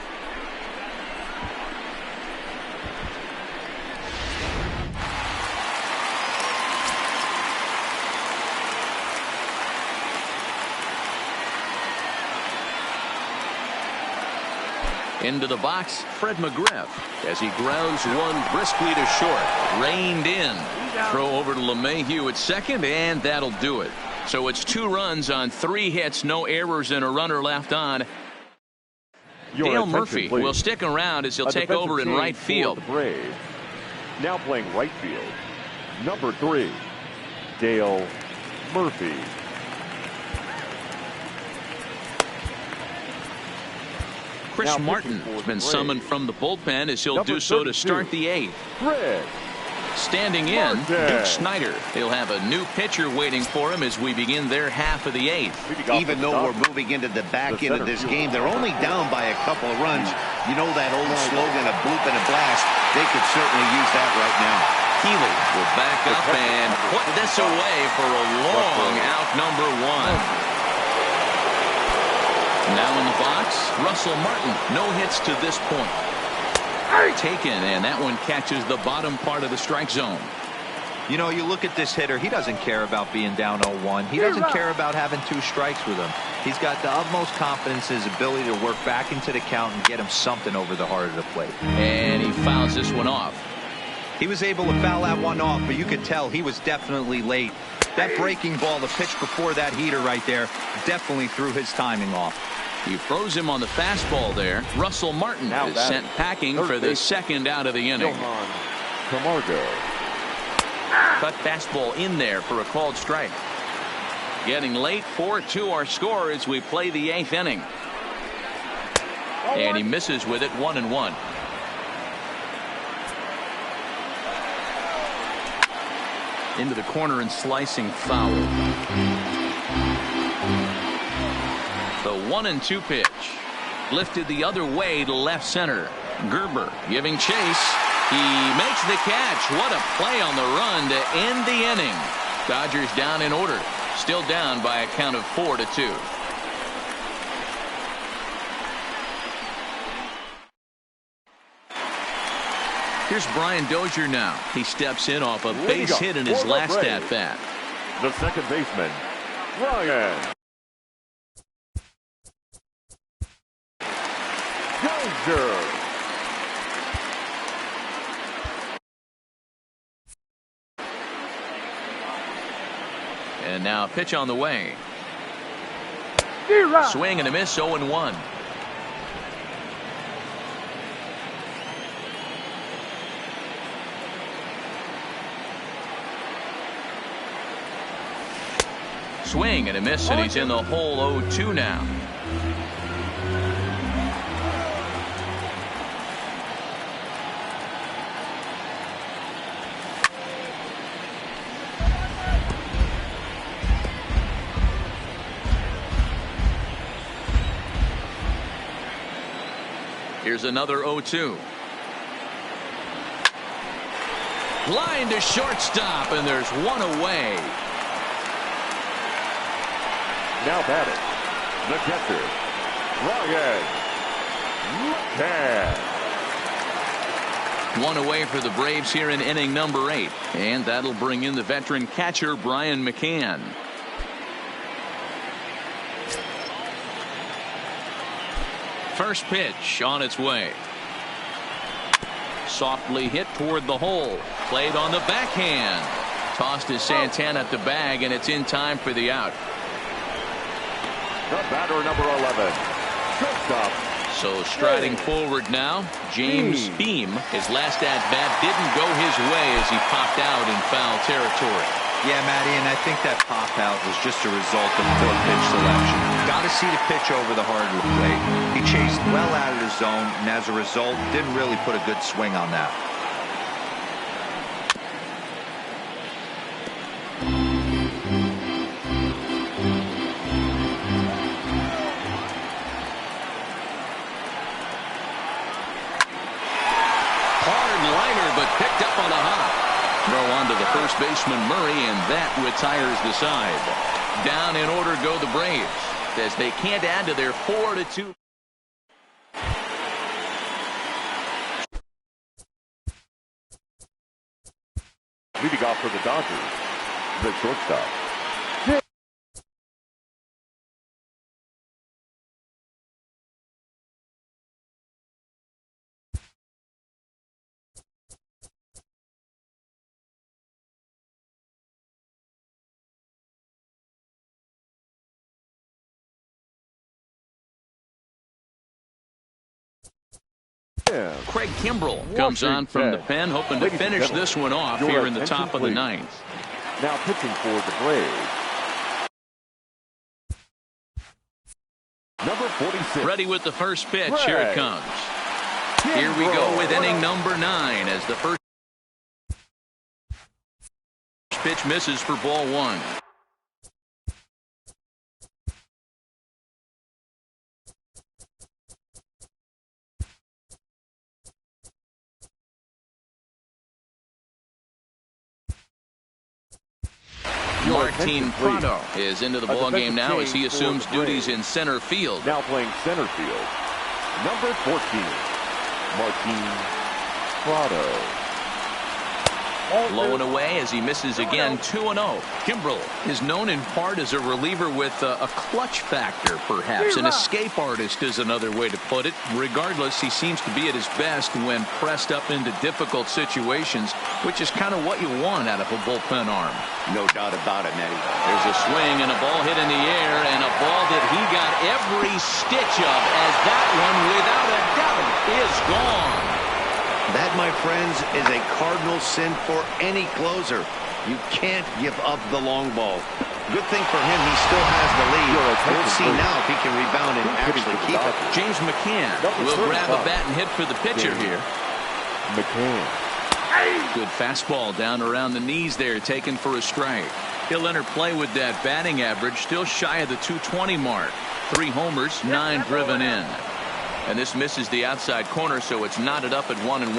Into the box, Fred McGriff, as he grounds one briskly to short. Reined in. Throw over to LeMahieu at second, and that'll do it. So it's 2 runs on 3 hits, no errors, and a runner left on. Dale Murphy will stick around as he'll take over in right field. Now playing right field, number 3, Dale Murphy. Chris Martin has been summoned from the bullpen as he'll do so to start the 8th. Standing in, Duke Snyder. He'll have a new pitcher waiting for him as we begin their half of the 8th. Even though we're moving into the back end of this game, they're only down by a couple of runs. You know that old slogan, a bloop and a blast. They could certainly use that right now. Healy will back up and put this away for a long out number 1. Now in the box, Russell Martin. No hits to this point. Taken, and that one catches the bottom part of the strike zone. You know, you look at this hitter, he doesn't care about being down 0-1. He doesn't care about having 2 strikes with him. He's got the utmost confidence in his ability to work back into the count and get him something over the heart of the plate. And he fouls this one off. He was able to foul that one off, but you could tell he was definitely late. That breaking ball, the pitch before that heater right there, definitely threw his timing off. He froze him on the fastball there. Russell Martin is sent packing for the second out of the inning. Camargo. Cut fastball in there for a called strike. Getting late, 4-2 our score as we play the 8th inning. And he misses with it, 1-1. Into the corner and slicing foul. The 1-2 pitch. Lifted the other way to left center. Gerber giving chase. He makes the catch. What a play on the run to end the inning. Dodgers down in order. Still down by a count of 4-2. Here's Brian Dozier now. He steps in off a base hit in his last at bat. The second baseman, Brian Dozier. And now a pitch on the way. Swing and a miss, 0-1. Swing and a miss, and he's in the hole 0-2 now. Here's another 0-2. Line to shortstop, and there's one away. Now batting, the catcher, Ryan McCann. One away for the Braves here in inning number 8. And that'll bring in the veteran catcher, Brian McCann. First pitch on its way. Softly hit toward the hole. Played on the backhand. Tossed to Santana at the bag, and it's in time for the out. The batter, number 11, shortstop. So striding forward now, James Beam. His last at bat didn't go his way as he popped out in foul territory. Yeah, Matty, and I think that pop out was just a result of poor pitch selection. Got to see the pitch over the heart of the plate. He chased well out of the zone, and as a result, didn't really put a good swing on that. Hard liner, but picked up on a hop. Throw on to the first baseman Murray, and that retires the side. Down in order go the Braves, as they can't add to their 4-2. Leading off for the Dodgers, the shortstop. Craig Kimbrell comes on from the pen, hoping to finish this one off here in the top of the 9th. Now pitching for the Braves, number 46. Ready with the first pitch. Here it comes. Here we go with inning number 9 as the first pitch misses for ball 1. Martin Prado is into the ball game now as he assumes duties in center field. Now playing center field, number 14, Martin Low and away as he misses again. 2-0. Kimbrel is known in part as a reliever with a clutch factor, perhaps. An escape artist is another way to put it. Regardless, he seems to be at his best when pressed up into difficult situations, which is kind of what you want out of a bullpen arm. No doubt about it, Nettie. There's a swing and a ball hit in the air, and a ball that he got every stitch of, as that one, without a doubt, is gone. That, my friends, is a cardinal sin for any closer. You can't give up the long ball. Good thing for him, he still has the lead. We'll see now if he can rebound and actually keep it. James McCann will grab a bat and hit for the pitcher here. Good fastball down around the knees there, taken for a strike. He'll enter play with that batting average, still shy of the 220 mark. 3 homers, 9 driven in. And this misses the outside corner, so it's knotted up at 1-1.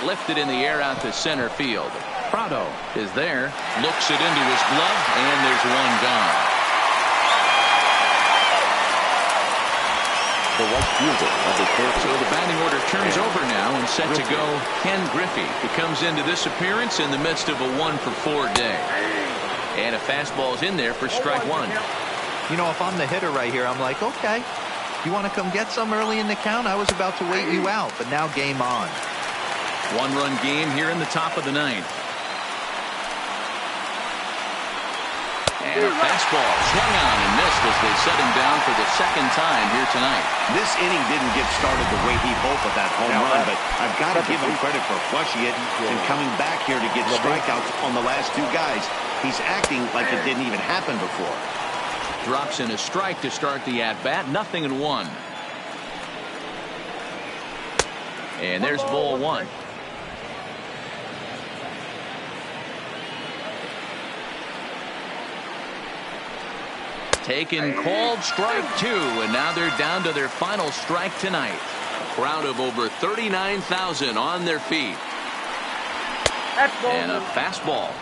Lifted in the air out to center field. Prado is there, looks it into his glove, and there's one gone. So the batting order turns over now, and set to go Ken Griffey. He comes into this appearance in the midst of a 1-for-4 day. And a fastball's in there for strike 1. You know, if I'm the hitter right here, I'm like, okay, you want to come get some early in the count? I was about to wait you out, but now game on. 1-run game here in the top of the 9th. And a fastball swung on and missed as they set him down for the second time here tonight. This inning didn't get started the way he hoped with that home run, but I've got to give him credit for flushing it and coming back here to get strikeouts on the last 2 guys. He's acting like it didn't even happen before. Drops in a strike to start the at-bat. 0-1. And there's ball 1. Taken, called, strike 2, and now they're down to their final strike tonight. A crowd of over 39,000 on their feet. And a fastball.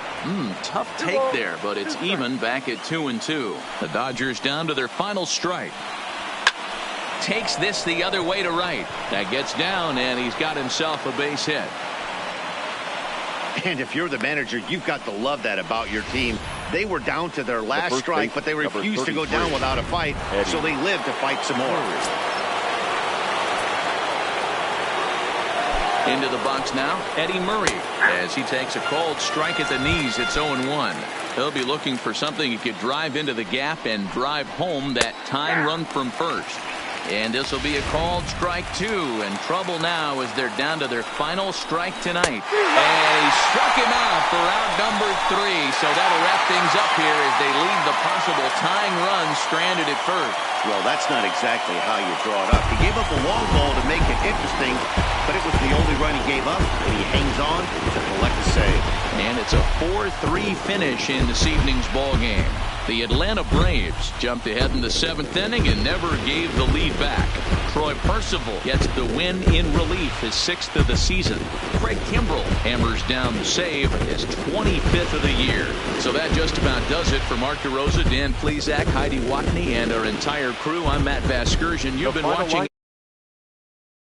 Tough take there, but it's even back at 2-2. The Dodgers down to their final strike. Takes this the other way to right. That gets down, and he's got himself a base hit. And if you're the manager, you've got to love that about your team. They were down to their last strike, but they refused to go down without a fight, so they lived to fight some more. Into the box now, Eddie Murray, as he takes a called strike at the knees. It's 0-1. He'll be looking for something he could drive into the gap and drive home that tying run from first. And this will be a called strike 2, and trouble now as they're down to their final strike tonight. And he struck him out for out number 3, so that'll wrap things up here as they leave the possible tying run stranded at first. Well, that's not exactly how you draw it up. He gave up a long ball to make it interesting, but it was the only run he gave up, and he hangs on to collect a save. And it's a 4-3 finish in this evening's ball game. The Atlanta Braves jumped ahead in the 7th inning and never gave the lead back. Troy Percival gets the win in relief, his 6th of the season. Craig Kimbrel hammers down the save, his 25th of the year. So that just about does it for Mark DeRosa, Dan Plesac, Heidi Watney, and our entire crew. I'm Matt Vasgersian. You've been watching